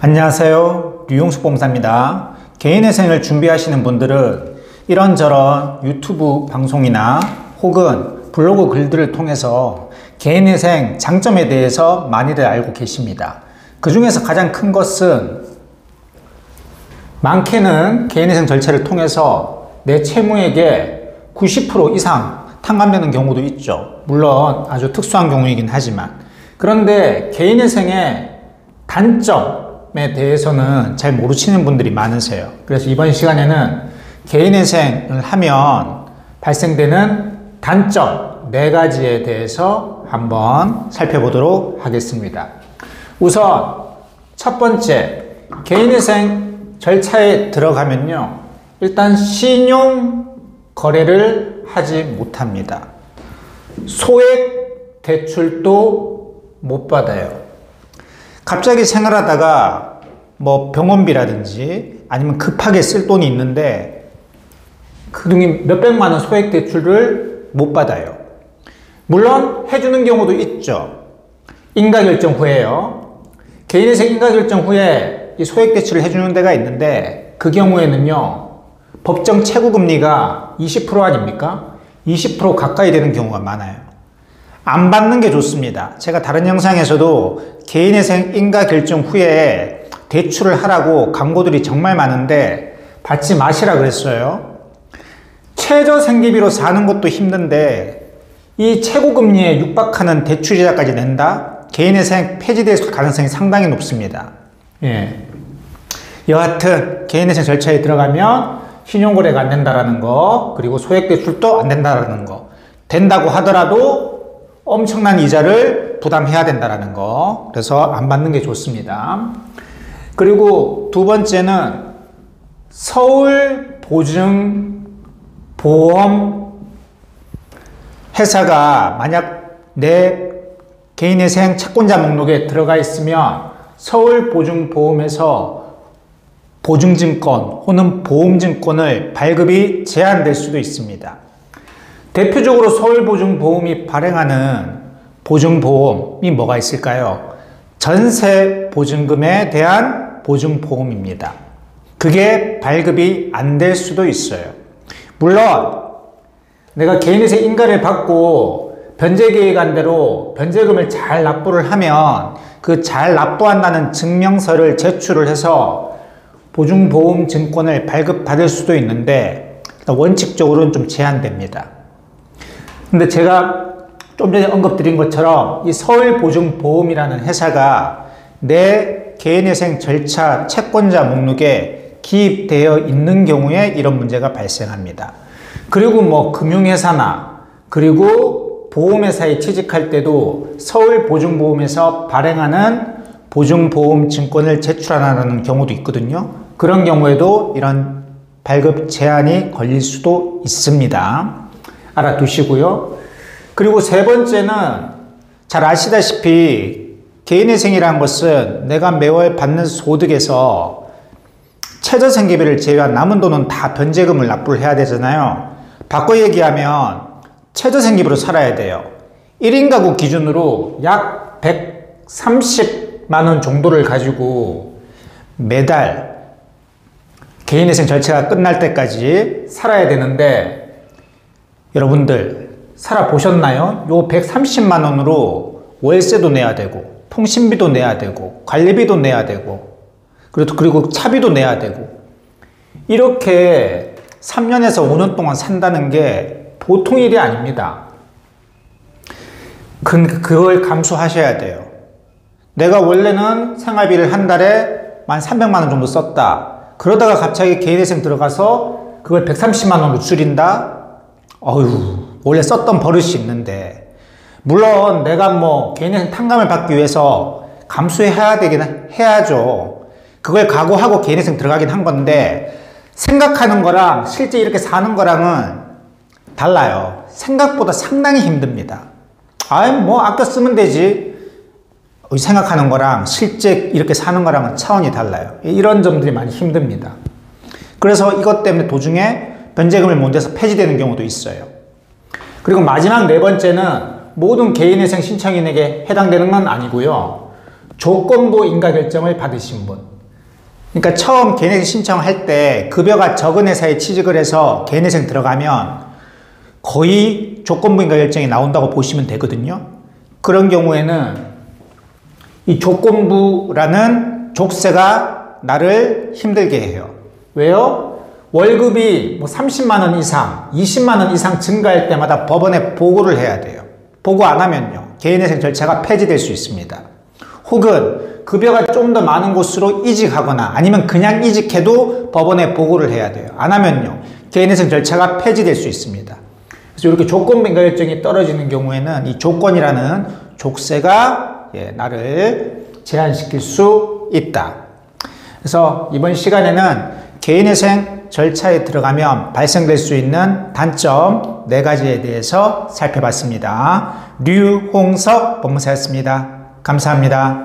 안녕하세요. 류용숙 봉사입니다. 개인회생을 준비하시는 분들은 이런저런 유튜브 방송이나 혹은 블로그 글들을 통해서 개인회생 장점에 대해서 많이들 알고 계십니다. 그 중에서 가장 큰 것은 많게는 개인회생 절차를 통해서 내 채무액의 90% 이상 탕감되는 경우도 있죠. 물론 아주 특수한 경우이긴 하지만. 그런데 개인회생의 단점에 대해서는 잘 모르시는 분들이 많으세요. 그래서 이번 시간에는 개인회생을 하면 발생되는 단점 4가지에 대해서 한번 살펴보도록 하겠습니다. 우선 첫 번째, 개인회생 절차에 들어가면요, 일단 신용 거래를 하지 못합니다. 소액 대출도 못 받아요. 갑자기 생활하다가 뭐 병원비라든지 아니면 급하게 쓸 돈이 있는데 그 중에 몇백만 원 소액 대출을 못 받아요. 물론 해주는 경우도 있죠. 인가결정 후에요. 개인회생 인가결정 후에 이 소액 대출을 해주는 데가 있는데 그 경우에는요, 법정 채무금리가 20% 아닙니까? 20% 가까이 되는 경우가 많아요. 안 받는 게 좋습니다. 제가 다른 영상에서도 개인회생 인가결정 후에 대출을 하라고 광고들이 정말 많은데 받지 마시라 그랬어요. 최저생계비로 사는 것도 힘든데 이 최고금리에 육박하는 대출이자까지 낸다? 개인회생 폐지될 가능성이 상당히 높습니다. 여하튼 개인회생 절차에 들어가면 신용거래가 안 된다라는 거, 그리고 소액대출도 안 된다라는 거, 된다고 하더라도 엄청난 이자를 부담해야 된다라는 거, 그래서 안 받는 게 좋습니다. 그리고 두 번째는 서울보증보험 회사가 만약 내 개인회생 채권자 목록에 들어가 있으면 서울보증보험에서 보증증권 혹은 보험증권을 발급이 제한될 수도 있습니다. 대표적으로 서울보증보험이 발행하는 보증보험이 뭐가 있을까요? 전세보증금에 대한 보증보험입니다. 그게 발급이 안 될 수도 있어요. 물론 내가 개인회생 인가를 받고 변제계획안대로 변제금을 잘 납부를 하면 그 잘 납부한다는 증명서를 제출을 해서 보증보험 증권을 발급받을 수도 있는데 원칙적으로는 좀 제한됩니다. 근데 제가 좀 전에 언급드린 것처럼 이 서울보증보험이라는 회사가 내 개인회생 절차 채권자 목록에 기입되어 있는 경우에 이런 문제가 발생합니다. 그리고 뭐 금융회사나 그리고 보험회사에 취직할 때도 서울보증보험에서 발행하는 보증보험 증권을 제출하는 경우도 있거든요. 그런 경우에도 이런 발급 제한이 걸릴 수도 있습니다. 알아두시고요. 그리고 세 번째는 잘 아시다시피 개인회생이라는 것은 내가 매월 받는 소득에서 최저생계비를 제외한 남은 돈은 다 변제금을 납부를 해야 되잖아요. 바꿔 얘기하면 최저생계비로 살아야 돼요. 1인 가구 기준으로 약 130만 원 정도를 가지고 매달 개인회생 절차가 끝날 때까지 살아야 되는데 여러분들 살아보셨나요? 요 130만 원으로 월세도 내야 되고 통신비도 내야 되고 관리비도 내야 되고 그리고 차비도 내야 되고 이렇게 3년에서 5년 동안 산다는 게 보통 일이 아닙니다. 그걸 감수하셔야 돼요. 내가 원래는 생활비를 한 달에 300만 원 정도 썼다. 그러다가 갑자기 개인회생 들어가서 그걸 130만 원으로 줄인다? 원래 썼던 버릇이 있는데, 물론 내가 뭐 개인회생 탕감을 받기 위해서 감수해야 되긴 해야죠. 그걸 각오하고 개인회생 들어가긴 한 건데 생각하는 거랑 실제 이렇게 사는 거랑은 달라요. 생각보다 상당히 힘듭니다. 뭐 아껴 쓰면 되지 생각하는 거랑 실제 이렇게 사는 거랑은 차원이 달라요. 이런 점들이 많이 힘듭니다. 그래서 이것 때문에 도중에 변제금을 못 내서 폐지되는 경우도 있어요. 그리고 마지막 네 번째는 모든 개인회생 신청인에게 해당되는 건 아니고요. 조건부 인가결정을 받으신 분. 그러니까 처음 개인회생 신청할 때 급여가 적은 회사에 취직을 해서 개인회생 들어가면 거의 조건부 인가결정이 나온다고 보시면 되거든요. 그런 경우에는 이 조건부라는 족쇄가 나를 힘들게 해요. 왜요? 월급이 뭐 30만 원 이상, 20만 원 이상 증가할 때마다 법원에 보고를 해야 돼요. 보고 안 하면요, 개인회생 절차가 폐지될 수 있습니다. 혹은 급여가 좀 더 많은 곳으로 이직하거나 아니면 그냥 이직해도 법원에 보고를 해야 돼요. 안 하면요, 개인회생 절차가 폐지될 수 있습니다. 그래서 이렇게 조건부 인가결정이 떨어지는 경우에는 이 조건이라는 족쇄가 나를 제한시킬 수 있다. 그래서 이번 시간에는 개인회생 절차에 들어가면 발생될 수 있는 단점 4가지에 대해서 살펴봤습니다. 류홍석 법무사였습니다. 감사합니다.